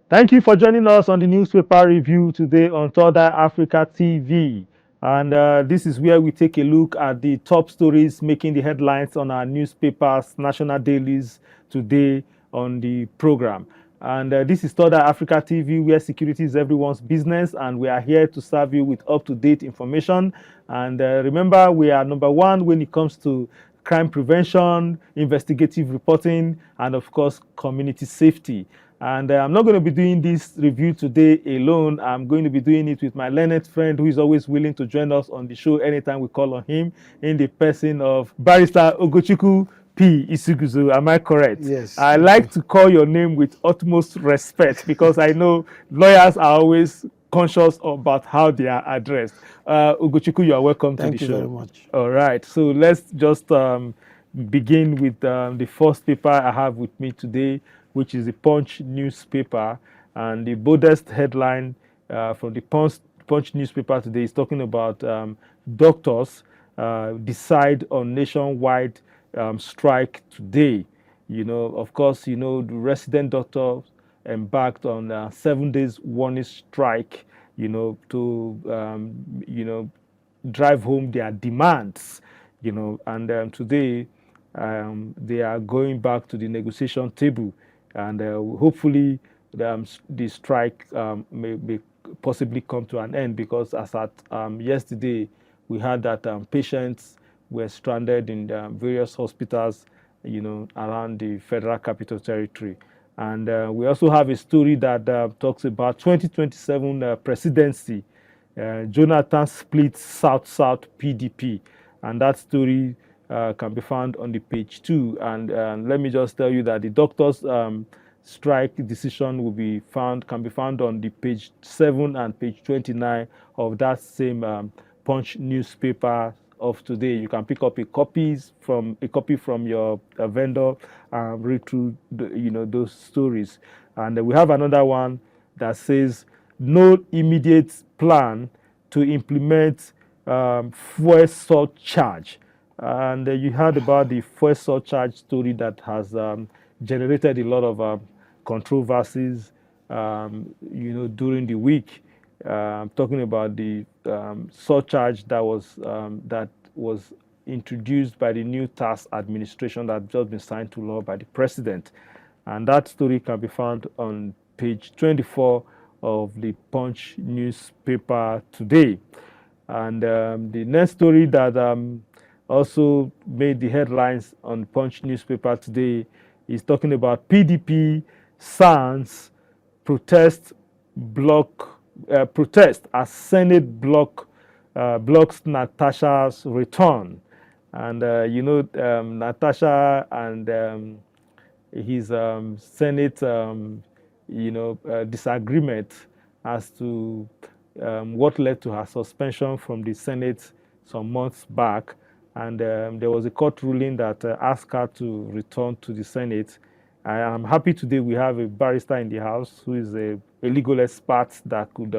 Thank you for joining us on the newspaper review today on Third Eye Africa TV. And this is where we take a look at the top stories making the headlines on our newspapers, national dailies today on the program. And this is Third Eye Africa TV, where security is everyone's business, and we are here to serve you with up-to-date information. And remember, we are number one when it comes to crime prevention, investigative reporting, and of course, community safety. And I'm not going to be doing this review today alone. I'm going to be doing it with my learned friend who is always willing to join us on the show anytime we call on him, in the person of Barrister Ogochukwu P. Isiguzo. Am I correct? Yes. I like to call your name with utmost respect because I know lawyers are always conscious about how they are addressed. Ugochukwu, you are welcome Thank to the you show. very much. All right, so let's just begin with the first paper I have with me today, which is the Punch newspaper. And the boldest headline from the Punch newspaper today is talking about doctors decide on nationwide strike today. You know, of course, you know, the resident doctors embarked on a 7 days warning strike, you know, to, drive home their demands, you know, and today they are going back to the negotiation table, and hopefully the strike may possibly come to an end, because as at yesterday, we heard that patients were stranded in various hospitals, you know, around the Federal Capital Territory. And we also have a story that talks about 2027 presidency. Jonathan split South-South PDP, and that story can be found on the page 2. And let me just tell you that the doctors' strike decision can be found on the page 7 and page 29 of that same Punch newspaper of today. You can pick up a copy from your vendor and read through those stories. And we have another one that says no immediate plan to implement fuel surcharge. And you heard about the fuel surcharge story that has generated a lot of controversies, during the week. Talking about the surcharge that was introduced by the new tax administration that just been signed to law by the president, and that story can be found on page 24 of the Punch newspaper today. And the next story that also made the headlines on Punch newspaper today is talking about PDP SANS protest as Senate blocks Natasha's return. And Natasha and his Senate disagreement as to what led to her suspension from the Senate some months back. And there was a court ruling that asked her to return to the Senate. I am happy today we have a barrister in the house who is a legal expert that could,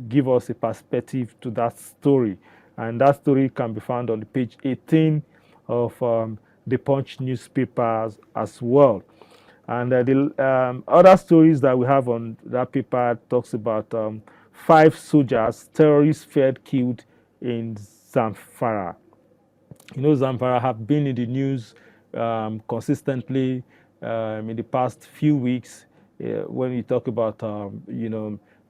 give us a perspective to that story. And that story can be found on the page 18 of the Punch newspapers as well. And the other stories that we have on that paper talks about 5 soldiers, terrorists feared killed in Zamfara. You know, Zamfara have been in the news consistently in the past few weeks when we talk about,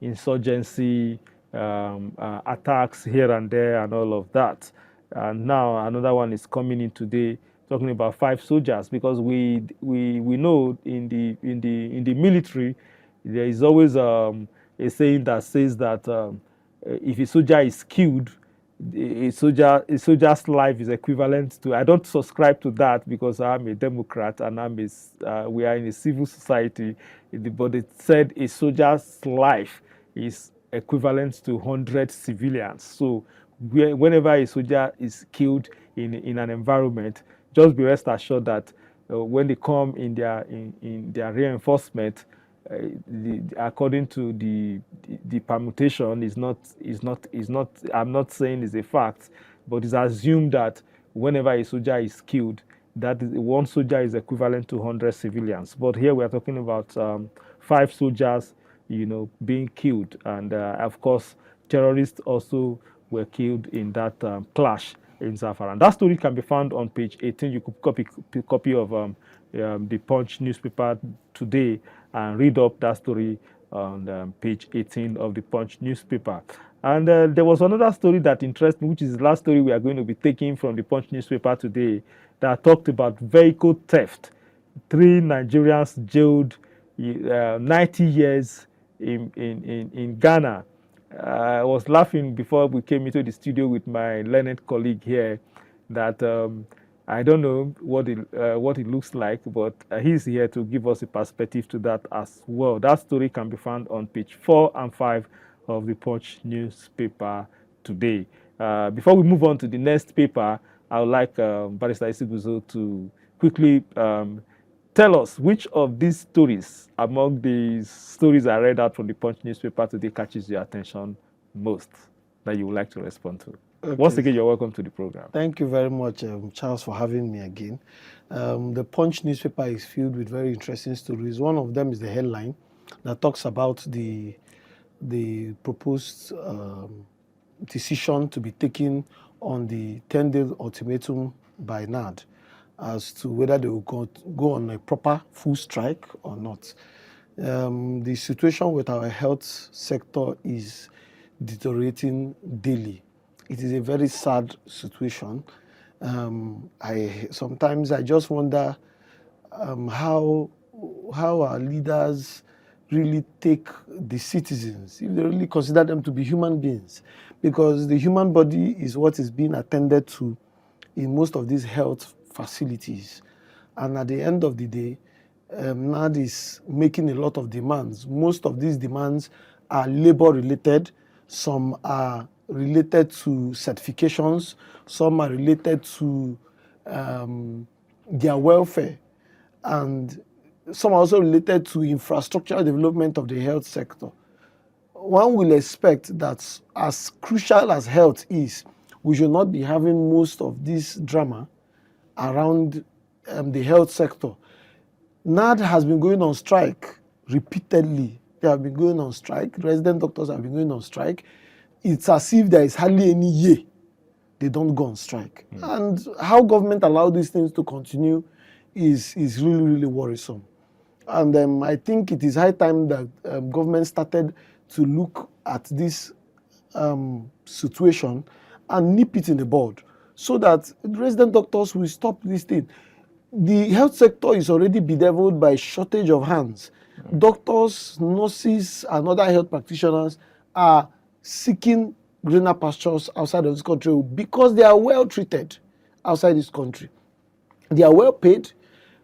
insurgency, attacks here and there, and all of that. And now another one is coming in today, talking about 5 soldiers, because we know in the military there is always a saying that says that if a soldier is killed, a soldier's life is equivalent to. I don't subscribe to that because I'm a Democrat and we are in a civil society, but it said a soldier's life is equivalent to 100 civilians. So whenever a soldier is killed in an environment, just be rest assured that when they come in their reinforcement, according to the permutation is not. I'm not saying it's a fact, but it's assumed that whenever a soldier is killed, that is, one soldier is equivalent to 100 civilians. But here we are talking about 5 soldiers, being killed. And of course, terrorists also were killed in that clash in Zamfara. And that story can be found on page 18. You could copy of the Punch newspaper today and read up that story on page 18 of the Punch newspaper. And there was another story that interests me, which is the last story we are going to be taking from the Punch newspaper today, that talked about vehicle theft. 3 Nigerians jailed 90 years in Ghana. I was laughing before we came into the studio with my learned colleague here that I don't know what it looks like, but he's here to give us a perspective to that as well. That story can be found on page 4 and 5 of the Punch newspaper today. Before we move on to the next paper, I would like Barrister Isiguzo to quickly tell us which of these stories among the stories I read out from the Punch newspaper today catches your attention most that you would like to respond to. Okay. Once again, you're welcome to the program. Thank you very much, Charles, for having me again. The Punch newspaper is filled with very interesting stories. One of them is the headline that talks about the proposed decision to be taken on the 10-day ultimatum by NAD as to whether they will go on a proper full strike or not. The situation with our health sector is deteriorating daily. It is a very sad situation. Sometimes I just wonder how our leaders really take the citizens, if they really consider them to be human beings, because the human body is what is being attended to in most of these health facilities. And at the end of the day, NAD is making a lot of demands. Most of these demands are labor-related. Some are related to certifications. Some are related to their welfare. And some are also related to infrastructural development of the health sector. One will expect that as crucial as health is, we should not be having most of this drama around the health sector. NAD has been going on strike repeatedly. They have been going on strike. Resident doctors have been going on strike. It's as if there is hardly any year they don't go on strike. And how government allow these things to continue is really, really worrisome. And I think it is high time that government started to look at this situation and nip it in the bud so that resident doctors will stop this thing. The health sector is already bedeviled by shortage of hands. Doctors, nurses, and other health practitioners are seeking greener pastures outside of this country because they are well treated outside this country. They are well paid,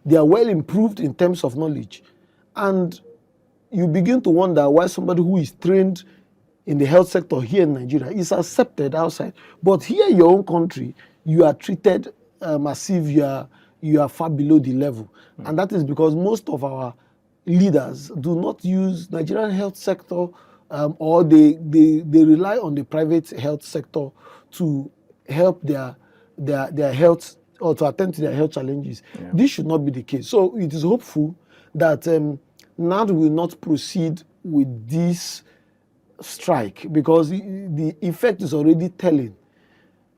they are well improved in terms of knowledge. And you begin to wonder why somebody who is trained in the health sector here in Nigeria is accepted outside. But here in your own country, you are treated as if you are far below the level. And that is because most of our leaders do not use Nigerian health sector or they rely on the private health sector to help their health or to attend to their health challenges. Yeah. This should not be the case. So it is hopeful that NAD will not proceed with this strike because the effect is already telling.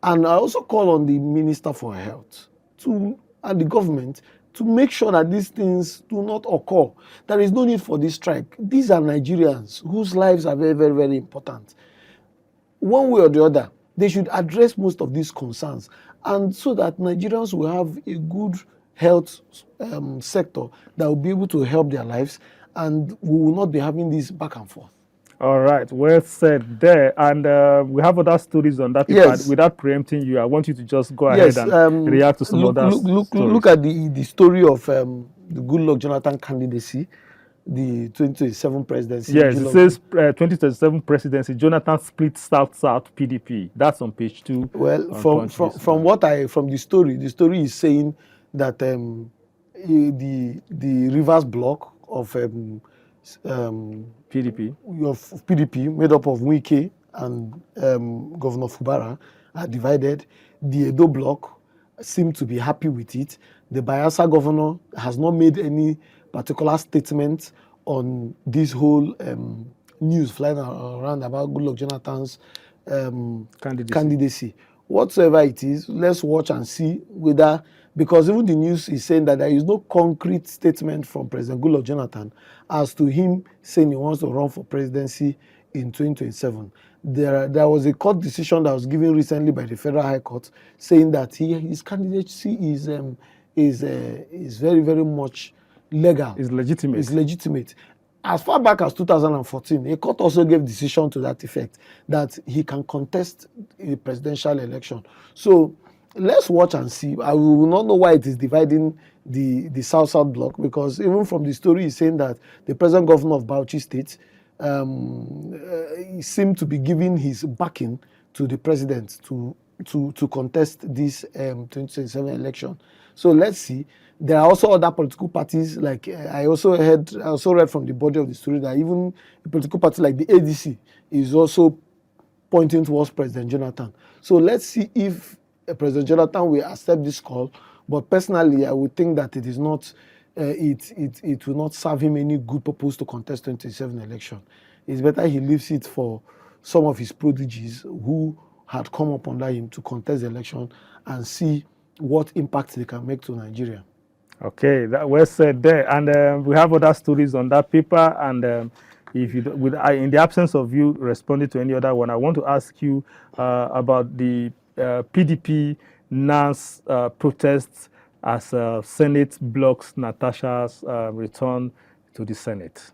And I also call on the Minister for Health and the government to make sure that these things do not occur. There is no need for this strike. These are Nigerians whose lives are very, very, very important. One way or the other, they should address most of these concerns, and so that Nigerians will have a good health sector that will be able to help their lives, and we will not be having this back and forth. All right, well said there. And we have other stories on that. Yes. Without preempting you, I want you to just go ahead and react to some other stories. Look at the story of the Goodluck Jonathan candidacy, the 2027 presidency. Yes, it says 2027 presidency, Jonathan split South-South PDP. That's on page 2. Well, from the story is saying that the reverse block of PDP, made up of Wike and Governor Fubara, are divided. The Edo bloc seem to be happy with it. The Bayelsa governor has not made any particular statement on this whole news flying around about Goodluck Jonathan's candidacy. Whatsoever it is, let's watch and see whether, because even the news is saying that there is no concrete statement from President Goodluck Jonathan as to him saying he wants to run for presidency in 2027. There was a court decision that was given recently by the Federal High Court saying that his candidacy is very, very much legal. It's legitimate. It's legitimate. As far back as 2014, a court also gave decision to that effect that he can contest a presidential election. So let's watch and see. I will not know why it is dividing the South-South bloc, because even from the story is saying that the present governor of Bauchi State he seemed to be giving his backing to the president to contest this 2027 election. So let's see. There are also other political parties, like I also read from the body of the story that even a political party like the ADC is also pointing towards President Jonathan. So let's see if President Jonathan will accept this call. But personally, I would think that it is not, it will not serve him any good purpose to contest 2027 election. It's better he leaves it for some of his prodigies who had come up under him to contest the election and see what impact they can make to Nigeria. Okay, that well said there. And we have other stories on that paper. And if you, in the absence of you responding to any other one, I want to ask you about the PDP NANS protests as Senate blocks Natasha's return to the Senate.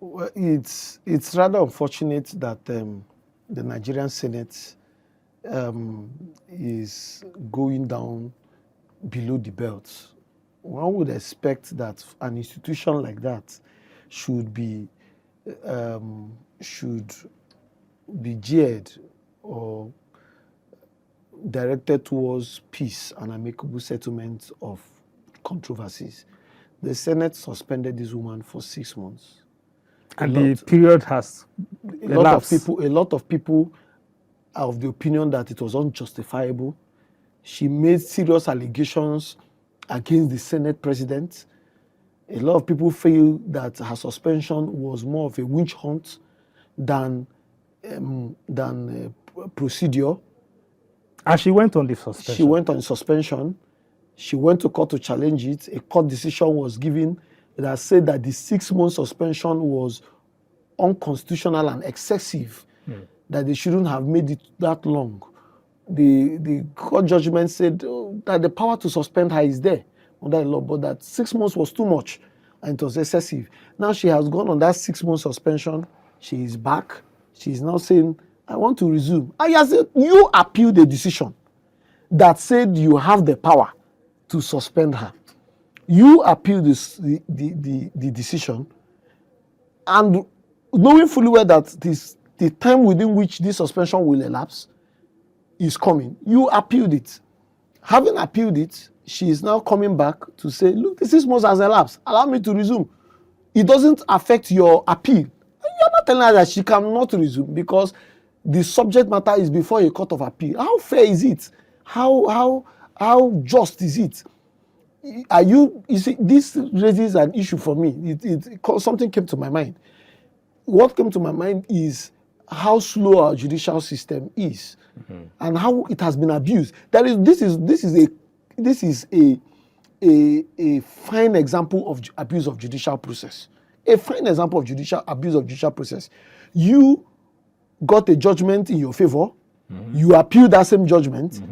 Well, it's rather unfortunate that the Nigerian Senate is going down below the belt. One would expect that an institution like that should be geared or directed towards peace and amicable settlement of controversies. The Senate suspended this woman for 6 months. And the period has elapsed. A lot of people are of the opinion that it was unjustifiable. She made serious allegations against the Senate president. A lot of people feel that her suspension was more of a witch hunt than procedure. And she went on the suspension. She went on suspension. She went to court to challenge it. A court decision was given that said that the 6-month suspension was unconstitutional and excessive, that they shouldn't have made it that long. The court judgment said that the power to suspend her is there under the law, but that 6 months was too much and it was excessive. Now she has gone on that 6-month suspension. She is back. She is now saying, I want to resume. I said, you appealed the decision that said you have the power to suspend her. You appealed the decision, and knowing fully well that the time within which this suspension will elapse is coming. You appealed it. Having appealed it, she is now coming back to say, look, the 6 months has elapsed. Allow me to resume. It doesn't affect your appeal. You're not telling her that she cannot resume because the subject matter is before a court of appeal. How fair is it? How just is it? You see, this raises an issue for me. Something came to my mind. What came to my mind is how slow our judicial system is, and how it has been abused. This is a fine example of abuse of judicial process. A fine example of abuse of judicial process. You got a judgment in your favor, you appeal that same judgment,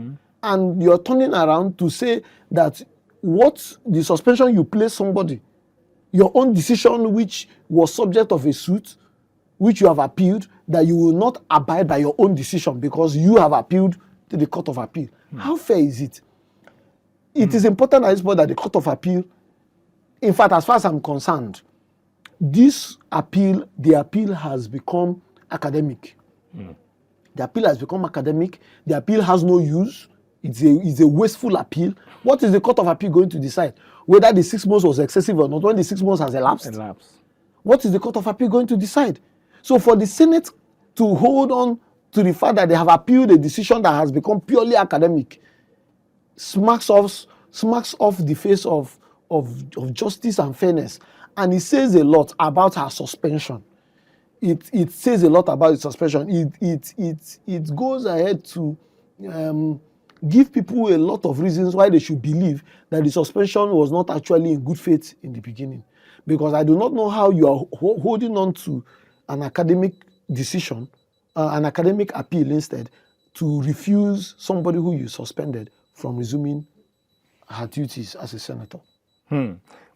and you're turning around to say that what the suspension you place somebody, your own decision which was subject of a suit, which you have appealed, that you will not abide by your own decision because you have appealed to the Court of Appeal. How fair is it? It is important at this point that the Court of Appeal, in fact, as far as I'm concerned, the appeal has become academic. The appeal has become academic. The appeal has no use. It's a wasteful appeal. What is the Court of Appeal going to decide? Whether the 6 months was excessive or not, when the 6 months has elapsed? What is the Court of Appeal going to decide? So for the Senate to hold on to the fact that they have appealed a decision that has become purely academic smacks us smacks off the face of justice and fairness, and it says a lot about her suspension. It says a lot about the suspension. It goes ahead to give people a lot of reasons why they should believe that the suspension was not actually in good faith in the beginning. Because I do not know how you are holding on to an academic decision, an academic appeal instead, to refuse somebody who you suspended from resuming her duties as a senator.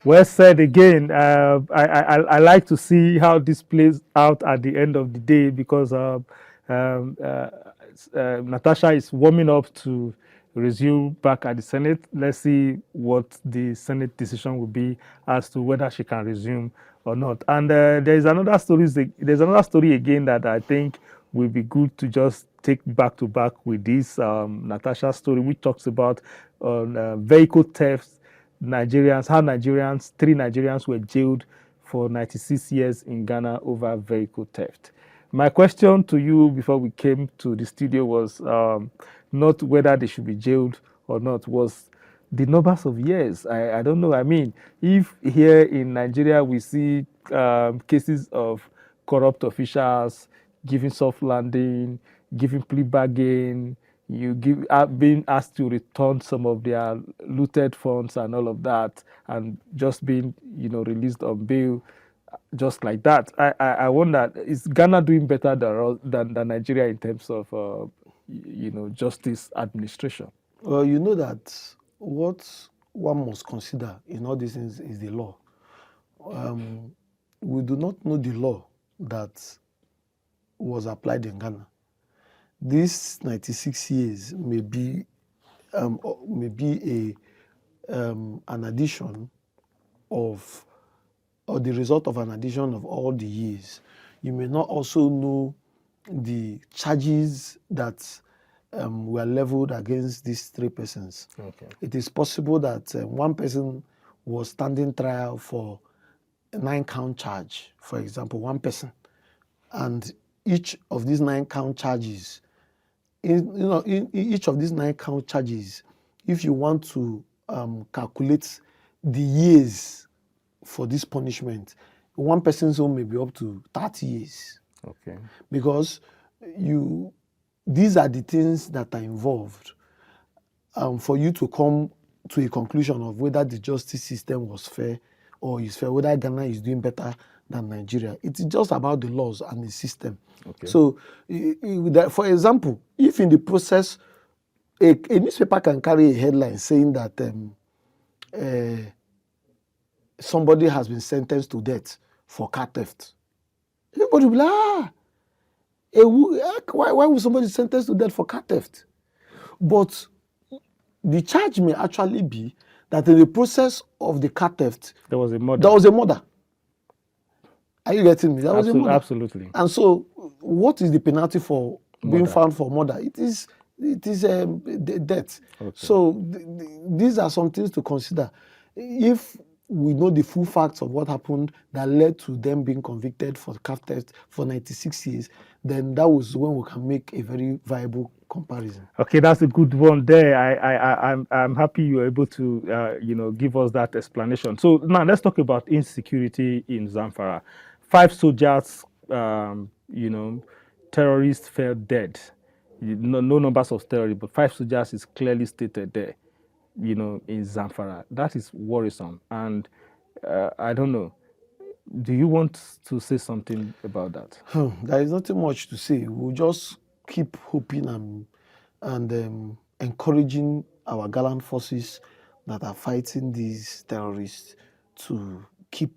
Well said again. I like to see how this plays out at the end of the day, because Natasha is warming up to resume back at the Senate. Let's see what the Senate decision will be as to whether she can resume or not. And there's another story. There's another story again that I think will be good to just take back to back with this Natasha story, which talks about vehicle thefts. Nigerians, how three Nigerians were jailed for 96 years in Ghana over vehicle theft. My question to you before we came to the studio was not whether they should be jailed or not, was the numbers of years. I don't know. I mean, if here in Nigeria we see cases of corrupt officials giving soft landing, giving plea bargain, being asked to return some of their looted funds and all of that, and just being released on bail, just like that. I wonder, is Ghana doing better than Nigeria in terms of justice administration? Well, you know that what one must consider in all these things is the law. We do not know the law that was applied in Ghana. These 96 years may be an addition of, or the result of an addition of all the years. You may not also know the charges that were leveled against these three persons. Okay. It is possible that one person was standing trial for a 9-count charge, for example, one person, and each of these 9-count charges, in each of these 9-count charges, if you want to calculate the years for this punishment, one person's own may be up to 30 years. Okay. Because these are the things that are involved for you to come to a conclusion of whether the justice system was fair or is fair, whether Ghana is doing better than Nigeria. It's just about the laws and the system. Okay. So, for example, if in the process, a newspaper can carry a headline saying that somebody has been sentenced to death for car theft, everybody will be like, why would somebody sentenced to death for car theft? But the charge may actually be that in the process of the car theft, there was a murder. There was a murder. Are you getting me? There was a murder. Absolutely. And so, what is the penalty for being found for murder? It is death. Okay. So these are some things to consider. If we know the full facts of what happened that led to them being convicted for car theft for 96 years, then that was when we can make a very viable comparison. Okay, that's a good one there. I'm happy you were able to give us that explanation. So now let's talk about insecurity in Zamfara. 5 soldiers, terrorists fell dead. No numbers of terrorists, but 5 soldiers is clearly stated there, in Zamfara. That is worrisome. And I don't know. Do you want to say something about that? There is nothing much to say. We'll just keep hoping and encouraging our gallant forces that are fighting these terrorists to keep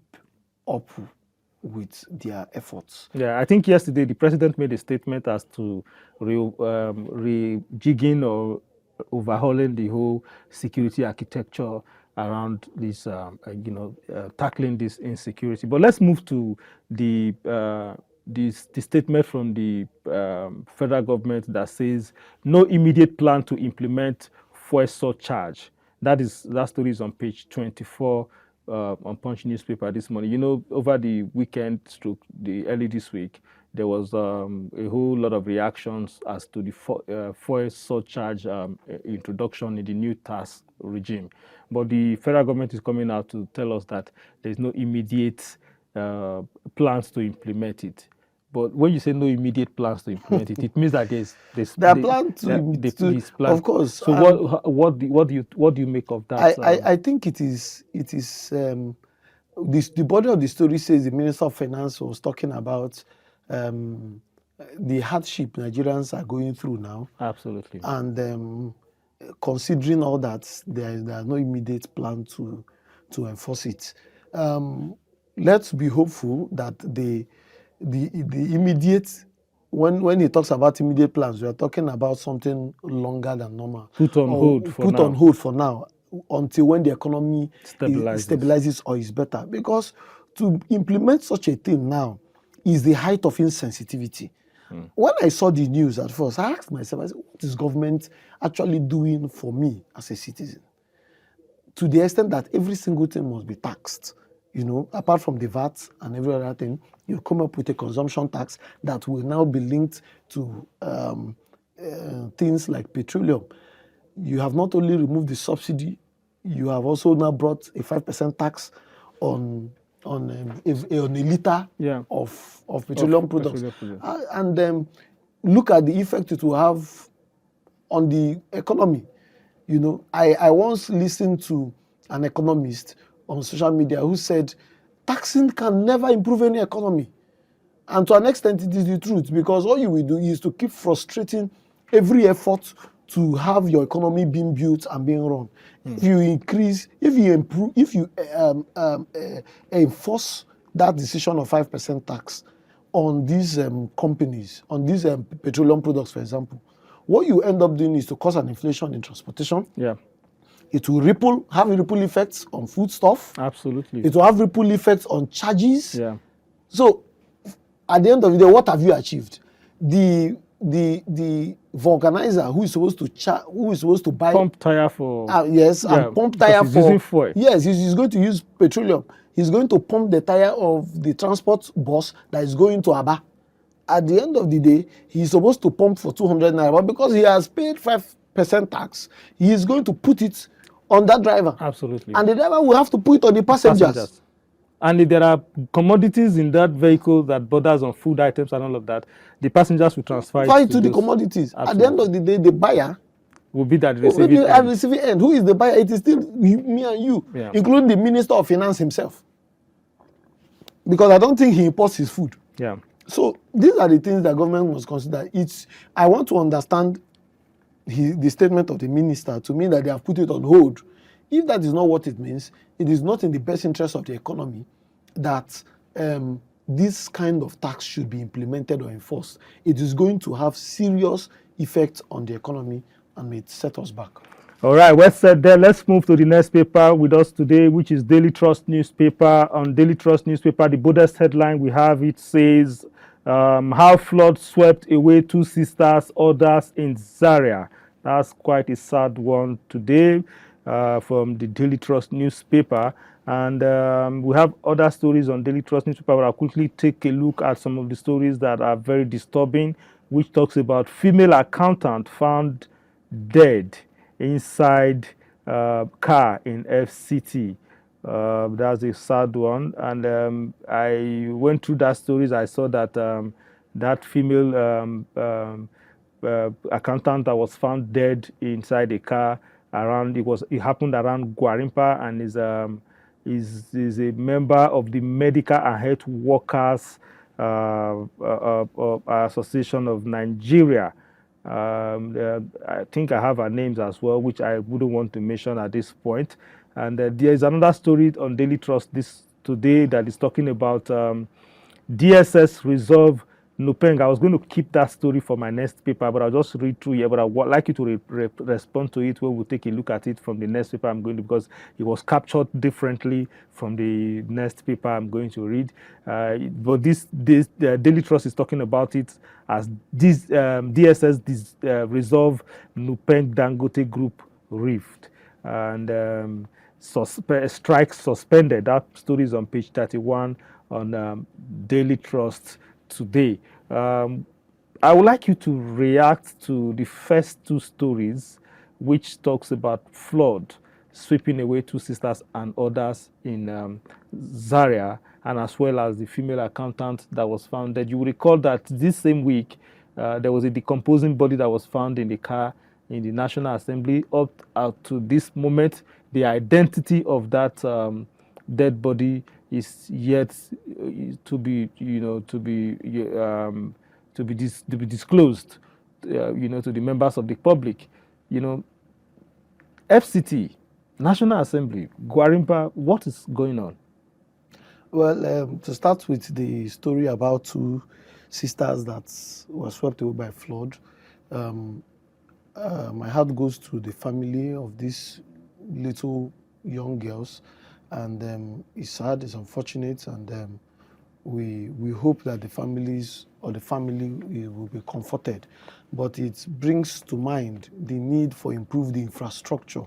up with their efforts. Yeah, I think yesterday the president made a statement as to rejigging or overhauling the whole security architecture around this, tackling this insecurity. But let's move to the statement from the federal government that says no immediate plan to implement fuel surcharge. That story is on page 24 on Punch newspaper this morning. Over the weekend, the early this week, there was a whole lot of reactions as to the fuel surcharge introduction in the new tax regime. But the federal government is coming out to tell us that there's no immediate plans to implement it. But when you say no immediate plans to implement it, it means that There are plans these plans. of course. So what do you make of that? I think it is the body of the story says the Minister of Finance was talking about the hardship Nigerians are going through now. Absolutely. And considering all that, there are no immediate plan to enforce it. Let's be hopeful that the immediate, when he talks about immediate plans, we are talking about something longer than normal. Put on hold for now until when the economy stabilizes or is better. Because to implement such a thing now is the height of insensitivity. When I saw the news at first, I asked myself, I said, what is government actually doing for me as a citizen? To the extent that every single thing must be taxed. You know, apart from the VAT and every other thing, you come up with a consumption tax that will now be linked to things like petroleum. You have not only removed the subsidy, you have also now brought a 5% tax on a liter of petroleum products. And look at the effect it will have on the economy. You know, I once listened to an economist on social media who said taxing can never improve any economy. And to an extent, it is the truth, because all you will do is to keep frustrating every effort to have your economy being built and being run. If you increase, if you improve, if you enforce that decision of 5% tax on these companies, on these petroleum products, for example, what you end up doing is to cause an inflation in transportation. Yeah. It will have ripple effects on foodstuff. Absolutely. It will have ripple effects on charges. Yeah. So, at the end of the day, what have you achieved? The vulcanizer who is supposed to buy pump tire for and pump tire for using fuel. Yes, he's going to use petroleum. He's going to pump the tire of the transport bus that is going to Aba. At the end of the day, he's supposed to pump for 200 naira, but because he has paid 5% tax, he is going to put it on that driver. Absolutely. And the driver will have to put it on the passengers. And if there are commodities in that vehicle that borders on food items and all of that, the passengers will transfer it to the commodities. Absolutely. At the end of the day, the buyer will be that receiving end. Who is the buyer? It is still me and you, including the Minister of Finance himself. Because I don't think he imports his food. Yeah. So these are the things that government must consider. I want to understand the statement of the minister to mean that they have put it on hold. If that is not what it means, it is not in the best interest of the economy that this kind of tax should be implemented or enforced. It is going to have serious effects on the economy and may set us back. All right, well said there. Let's move to the next paper with us today, which is Daily Trust newspaper. On Daily Trust newspaper, the boldest headline we have, it says, how flood swept away 2 sisters, others in Zaria. That's quite a sad one today from the Daily Trust newspaper. And we have other stories on Daily Trust newspaper, but I'll quickly take a look at some of the stories that are very disturbing, which talks about female accountant found dead inside car in FCT. That's a sad one. And I went through that stories. I saw that that female accountant that was found dead inside a car around, it happened around Gwarimpa, and is a member of the Medical and Health Workers Association of Nigeria. I think I have her names as well, which I wouldn't want to mention at this point. And there is another story on Daily Trust today that is talking about DSS resolve Nupeng. I was going to keep that story for my next paper, but I'll just read through here. But I would like you to respond to it when we take a look at it from the next paper I'm going to, because it was captured differently from the next paper I'm going to read. But this Daily Trust is talking about it as this DSS resolve Nupeng Dangote Group rift, and strike suspended. That story is on page 31 on Daily Trust today. I would like you to react to the first 2 stories, which talks about flood. sweeping away two sisters and others in Zaria, and as well as the female accountant that was found dead. You will recall that this same week, there was a decomposing body that was found in the car in the National Assembly. Up to this moment, the identity of that dead body is yet to be, to be disclosed, to the members of the public. FCT, National Assembly, Gwarimpa, what is going on? Well, to start with the story about two sisters that were swept away by flood, my heart goes to the family of these little young girls, and it's sad, it's unfortunate, and we hope that the families or the family will be comforted. But it brings to mind the need for improved infrastructure,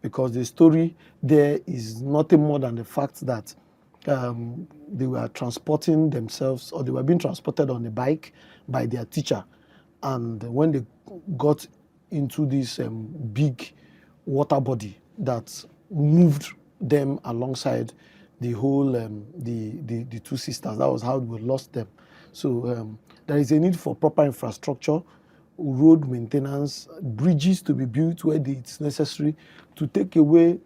because the story there is nothing more than the fact that they were transporting themselves, or they were being transported on a bike by their teacher, and when they got into this big water body that moved them alongside the whole the two sisters, that was how we lost them. So there is a need for proper infrastructure, road maintenance, bridges to be built where it's necessary to take away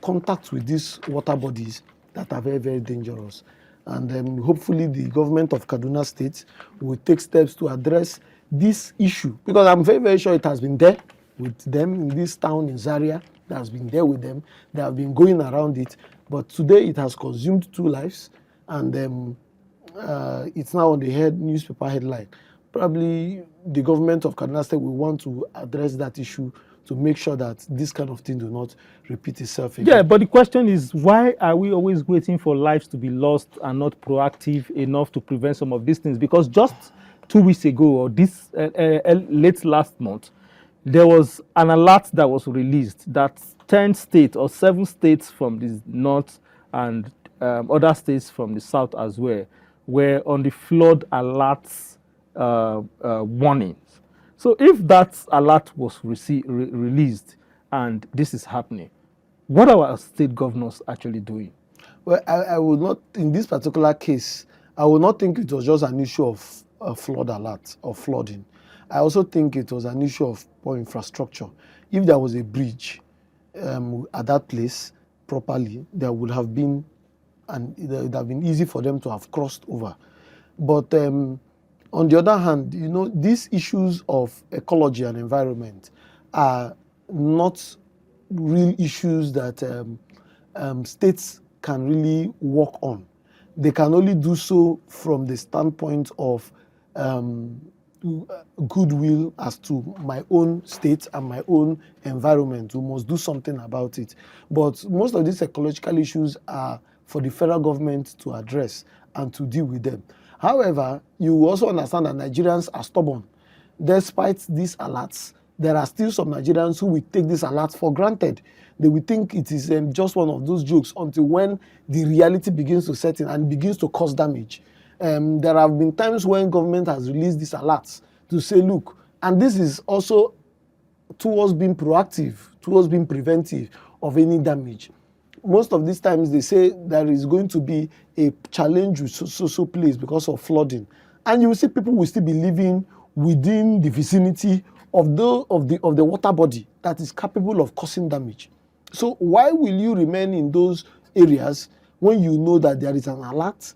contact with these water bodies that are very, very dangerous. And hopefully the government of Kaduna State will take steps to address this issue, because I'm very, very sure it has been there with them in this town in Zaria. That has been there with them. They have been going around it. But today it has consumed two lives, and it's now on the newspaper headline. Probably the government of Kaduna State will want to address that issue to make sure that this kind of thing do not repeat itself again. Yeah, but the question is, why are we always waiting for lives to be lost and not proactive enough to prevent some of these things? Because just 2 weeks ago, or this late last month, there was an alert that was released that 10 states or 7 states from the north and other states from the south as well were on the flood alerts warnings. So if that alert was released and this is happening, what are our state governors actually doing? Well, I would not, in this particular case, I would not think it was just an issue of flood alert or flooding. I also think it was an issue of poor infrastructure. If there was a bridge at that place properly, there would have been, and it would have been easy for them to have crossed over. But on the other hand, these issues of ecology and environment are not real issues that states can really work on. They can only do so from the standpoint of goodwill as to my own state and my own environment. We must do something about it. But most of these ecological issues are for the federal government to address and to deal with them. However, you also understand that Nigerians are stubborn. Despite these alerts, there are still some Nigerians who will take these alerts for granted. They will think it is just one of those jokes until when the reality begins to set in and begins to cause damage. There have been times when government has released these alerts to say, look, and this is also towards being proactive, towards being preventive of any damage. Most of these times they say there is going to be a challenge with so place because of flooding, and you will see people will still be living within the vicinity of the water body that is capable of causing damage. So why will you remain in those areas when you know that there is an alert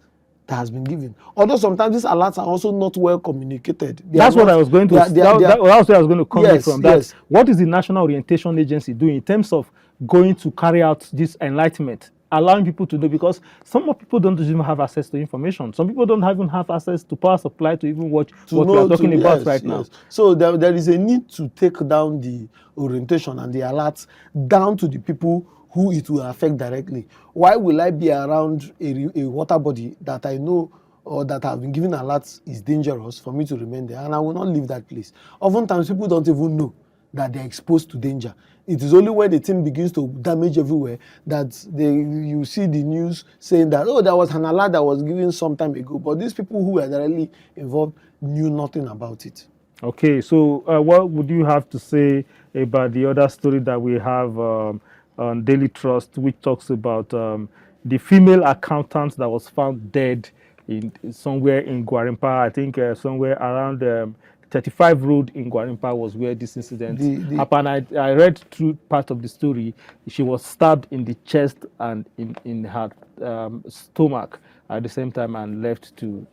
that has been given? Although sometimes these alerts are also not well communicated. That's what I was going to. That's what I was going to comment from that. Yes. What is the National Orientation Agency doing in terms of going to carry out this enlightenment, allowing people to know? Because some people don't even have access to information. Some people don't even have access to power supply to even watch what we are talking about right now. So there is a need to take down the orientation and the alerts down to the people who it will affect directly. Why will I be around a water body that I know or that have been given alerts is dangerous for me to remain there, and I will not leave that place? Oftentimes people don't even know that they're exposed to danger. It is only when the thing begins to damage everywhere that you see the news saying that, oh, there was an alert that was given some time ago, but these people who were directly involved knew nothing about it. Okay, so what would you have to say about the other story that we have on Daily Trust, which talks about the female accountant that was found dead in somewhere in Guarimpa. I think somewhere around 35 Road in Guarimpa was where this incident The happened. I read through part of the story. She was stabbed in the chest and in her stomach at the same time and left to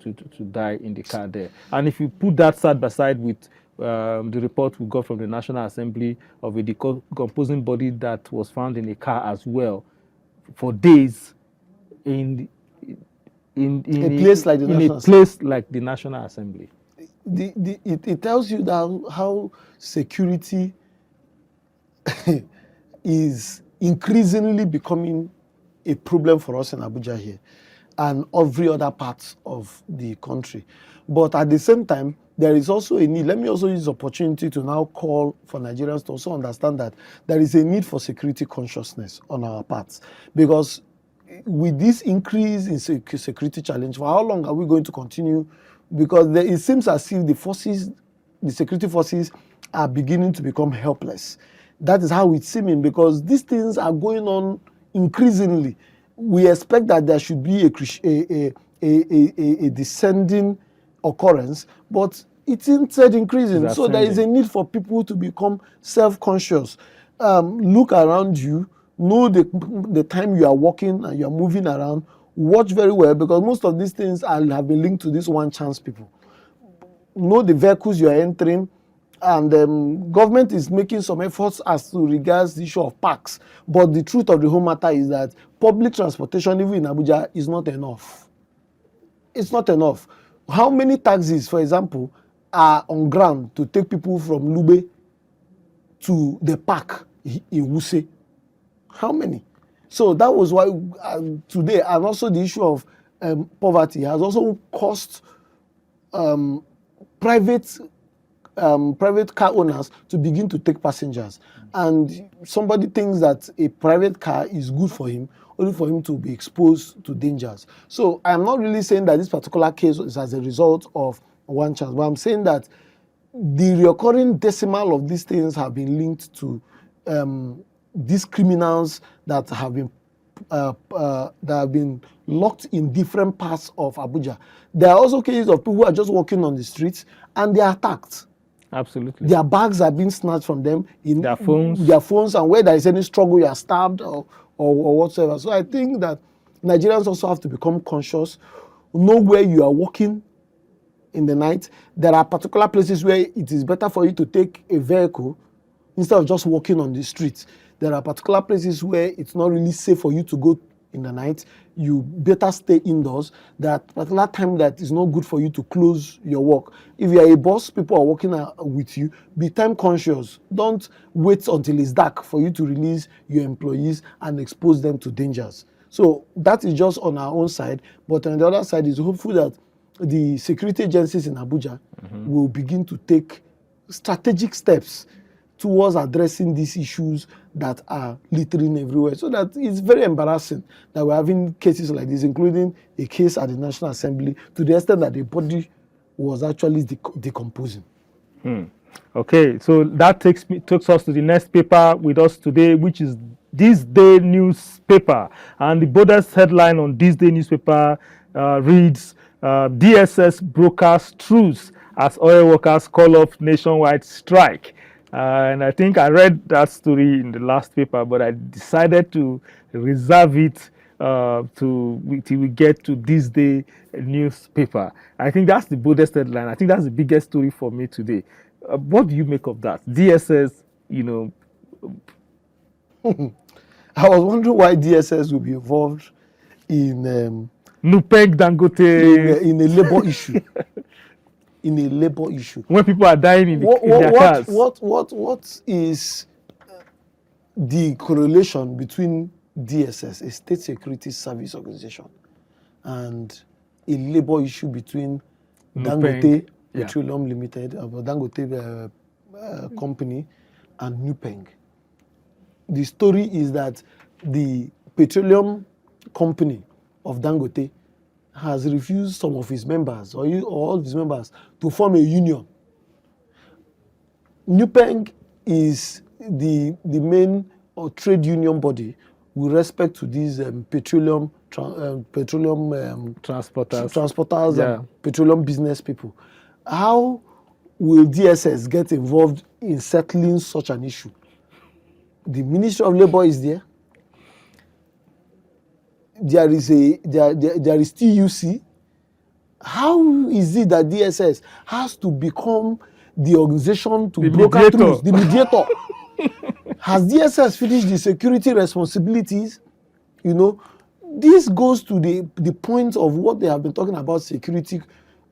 die in the car there. And if you put that side by side with the report we got from the National Assembly of a decomposing body that was found in a car as well for days in a place like the in a National place like the National Assembly. It tells you that how security is increasingly becoming a problem for us in Abuja here and every other part of the country. But at the same time, there is also a need. Let me also use the opportunity to now call for Nigerians to also understand that there is a need for security consciousness on our parts. Because with this increase in security challenge, for how long are we going to continue? Because it seems as if the security forces are beginning to become helpless. That is how it's seeming, because these things are going on increasingly. We expect that there should be a descending occurrence, but it's instead increasing. So there is a need for people to become self-conscious. Look around you, know the time you are walking and you are moving around. Watch very well, because most of these things have been linked to these one chance people. Know the vehicles you are entering, and government is making some efforts as to regards the issue of parks. But the truth of the whole matter is that public transportation, even in Abuja, is not enough. It's not enough. How many taxis, for example, are on ground to take people from Lube to the park in Wuse? How many? So that was why today, and also the issue of poverty has also caused private car owners to begin to take passengers. And somebody thinks that a private car is good for him, only for him to be exposed to dangers. So I'm not really saying that this particular case is as a result of one chance, but I'm saying that the recurring decimal of these things have been linked to these criminals that have been locked in different parts of Abuja. There are also cases of people who are just walking on the streets and they are attacked. Absolutely. Their bags are being snatched from them, in their phones, and where there is any struggle, you are stabbed or whatsoever. So I think that Nigerians also have to become conscious, know where you are walking in the night. There are particular places where it is better for you to take a vehicle instead of just walking on the streets. There are particular places where it's not really safe for you to go in the night. You better stay indoors. There are particular time that is not good for you to close your work. If you are a boss, people are working with you, be time conscious. Don't wait until it's dark for you to release your employees and expose them to dangers. So that is just on our own side. But on the other side, it's hopeful that the security agencies in Abuja will begin to take strategic steps towards addressing these issues that are littering everywhere. So that it's very embarrassing that we're having cases like this, including a case at the National Assembly, to the extent that the body was actually decomposing. Okay, so that takes us to the next paper with us today, which is This Day newspaper. And the boldest headline on This Day newspaper reads, DSS brokers truce as oil workers call off nationwide strike. And I think I read that story in the last paper, but I decided to reserve it till we get to This Day newspaper. I think that's the boldest headline. I think that's the biggest story for me today. What do you make of that? DSS, I was wondering why DSS will be involved in Nupeng Dangote in a labor issue. In a labor issue. When people are dying in their cars. What is the correlation between DSS, a state security service organization, and a labor issue between Dangote Petroleum Limited, Dangote company, and Nupeng? The story is that the petroleum company of Dangote has refused some of his members, or all of his members, to form a union. Nupeng is the main or trade union body with respect to these petroleum Transporters. transporters Yeah. and petroleum business people. How will DSS get involved in settling such an issue? The Ministry of Labour is there. There is TUC. How is it that DSS has to become the organization to The broker mediator. truth, the mediator? Has DSS finished the security responsibilities? You know, this goes to the point of what they have been talking about security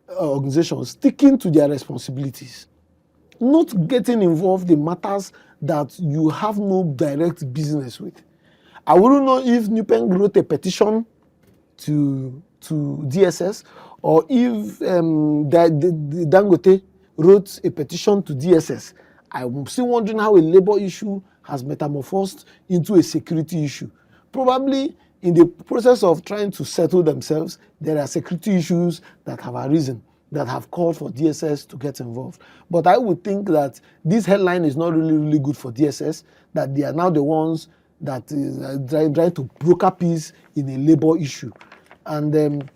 organizations sticking to their responsibilities, not getting involved in matters that you have no direct business with. I wouldn't know if NUPENG wrote a petition to DSS, or if the Dangote wrote a petition to DSS. I'm still wondering how a labor issue has metamorphosed into a security issue. Probably in the process of trying to settle themselves, there are security issues that have arisen that have called for DSS to get involved. But I would think that this headline is not really good for DSS, that they are now the ones that are trying to broker peace in a labor issue. And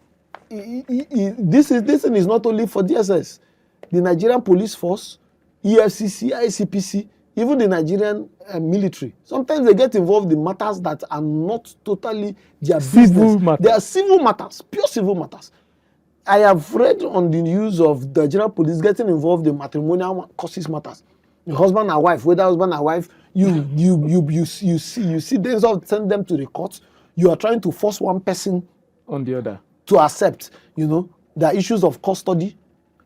this thing is not only for DSS. The Nigerian Police Force, EFCC, ICPC, even the Nigerian military, sometimes they get involved in matters that are not totally their business. Matters. They are civil matters, pure civil matters. I have read on the news of the Nigerian police getting involved in matrimonial causes matters. The husband and wife, whether husband and wife, you see them send them to the court. You are trying to force one person On the other. to accept. You know, there are issues of custody.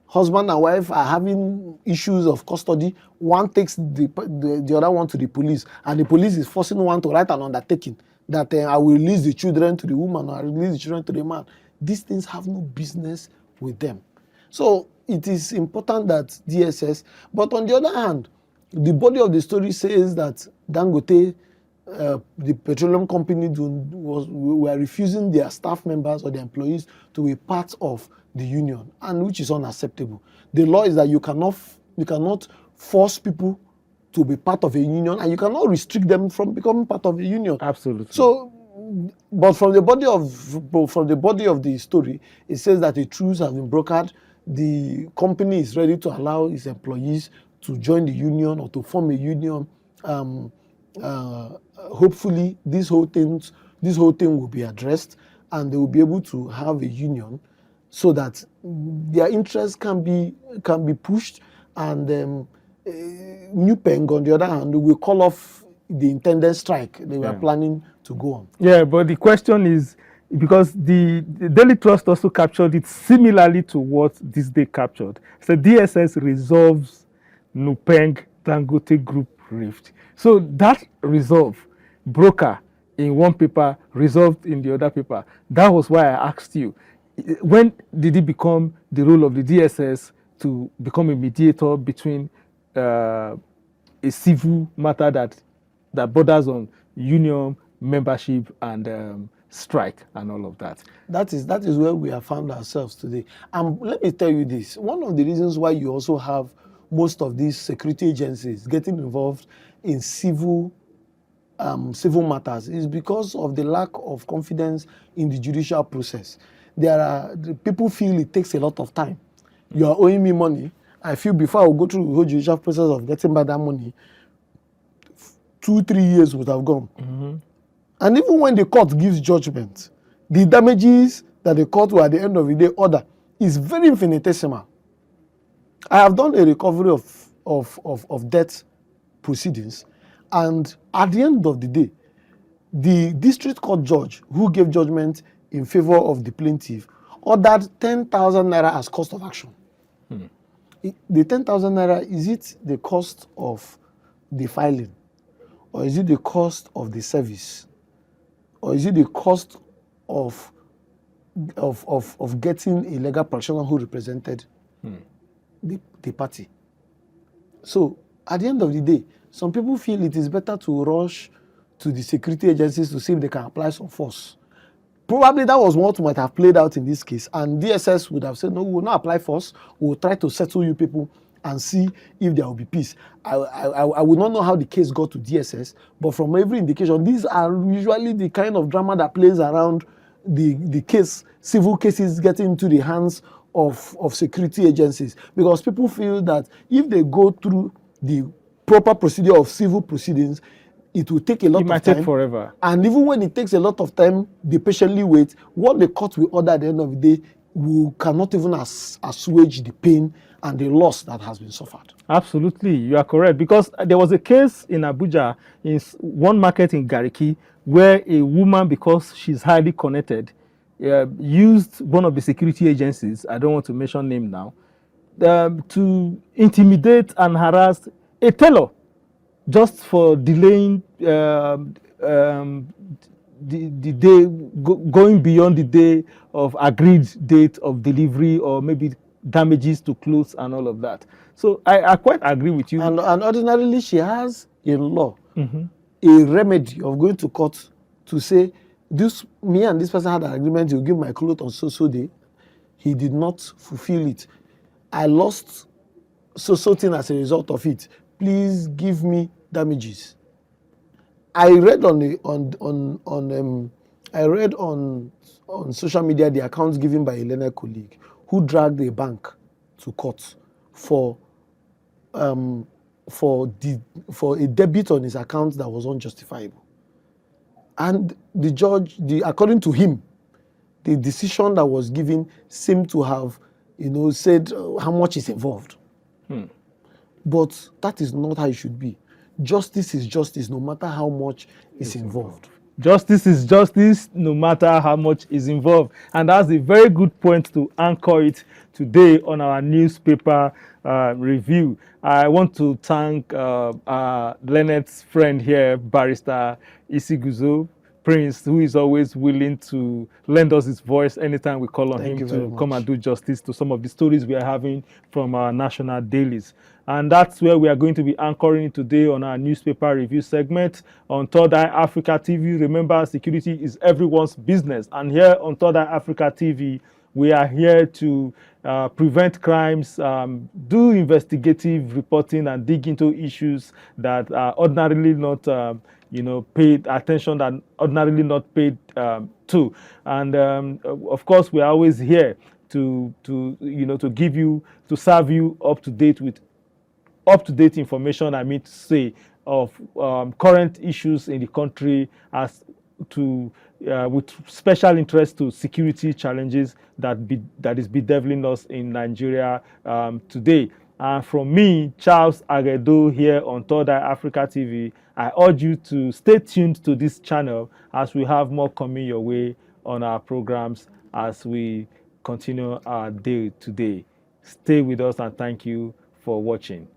Husband and wife are having issues of custody. One takes the other one to the police, and the police is forcing one to write an undertaking that I will release the children to the woman, or I will release the children to the man. These things have no business with them. So it is important that DSS, but on the other hand, the body of the story says that Dangote, the petroleum company, were refusing their staff members or their employees to be part of the union, and which is unacceptable. The law is that you cannot force people to be part of a union, and you cannot restrict them from becoming part of a union. Absolutely. So, but from the body of the story, it says that a truce has been brokered. The company is ready to allow its employees to join the union or to form a union. Hopefully, this whole thing will be addressed, and they will be able to have a union so that their interests can be pushed. And NUPENG, on the other hand, will call off the intended strike they were planning to go on. Yeah, but the question is, because the Daily Trust also captured it similarly to what this day captured. So DSS resolves NUPENG Dangote Group rift. So that resolve, broker in one paper, resolved in the other paper. That was why I asked you, when did it become the role of the DSS to become a mediator between a civil matter that borders on union membership and strike and all of that? That is where we have found ourselves today. And let me tell you this, one of the reasons why you also have most of these security agencies getting involved in civil matters is because of the lack of confidence in the judicial process. The people feel it takes a lot of time. You are owing me money. I feel before I will go through the whole judicial process of getting back that money, 2-3 years would have gone. Mm-hmm. And even when the court gives judgment, the damages that the court will at the end of the day order is very infinitesimal. I have done a recovery of debt proceedings, and at the end of the day, the district court judge who gave judgment in favor of the plaintiff ordered 10,000 naira as cost of action. The 10,000 naira, is it the cost of the filing, or is it the cost of the service, or is it the cost of getting a legal practitioner who represented the party? So at the end of the day, some people feel it is better to rush to the security agencies to see if they can apply some force. Probably that was what might have played out in this case, and DSS would have said, no, we will not apply force, we will try to settle you people and see if there will be peace. I will not know how the case got to DSS, but from every indication, these are usually the kind of drama that plays around the case, civil cases getting into the hands of security agencies, because people feel that if they go through the proper procedure of civil proceedings, it will take a lot It of might time. take forever. And even when it takes a lot of time, they patiently wait. What the court will order at the end of the day cannot even assuage the pain and the loss that has been suffered. Absolutely, you are correct. Because there was a case in Abuja, in one market in Gariki, where a woman, because she's highly connected, used one of the security agencies, I don't want to mention name now, to intimidate and harass a tailor just for delaying the day, going beyond the day of agreed date of delivery, or maybe damages to clothes and all of that. So I quite agree with you. And ordinarily, she has in law Mhm. a remedy of going to court to say, this, me and this person had an agreement, he'll give my clothes on so day. He did not fulfill it. I lost so thing as a result of it. Please give me damages. I read on social media the accounts given by a Elena colleague who dragged a bank to court for a debit on his account that was unjustifiable. And the judge, according to him, the decision that was given seemed to have, said how much is involved. But that is not how it should be. Justice is justice, no matter how much is involved. Justice is justice, no matter how much is involved. And that's a very good point to anchor it today on our newspaper review. I want to thank Leonard's friend here, Barrister Isiguzo Prince, who is always willing to lend us his voice anytime we call on Thank you him very to much. come and do justice to some of the stories we are having from our national dailies. And that's where we are going to be anchoring today on our newspaper review segment on Third Eye Africa TV. Remember, security is everyone's business. And here on Third Eye Africa TV, we are here to prevent crimes, do investigative reporting, and dig into issues that are ordinarily not paid attention, that ordinarily not paid to. And of course, we are always here to give you, to serve you up to date with up-to-date information, I mean to say, of current issues in the country, as to with special interest to security challenges that is bedeviling us in Nigeria today. And from me, Charles Agedo, here on Third Eye Africa TV, I urge you to stay tuned to this channel as we have more coming your way on our programs as we continue our day today. Stay with us, and thank you for watching.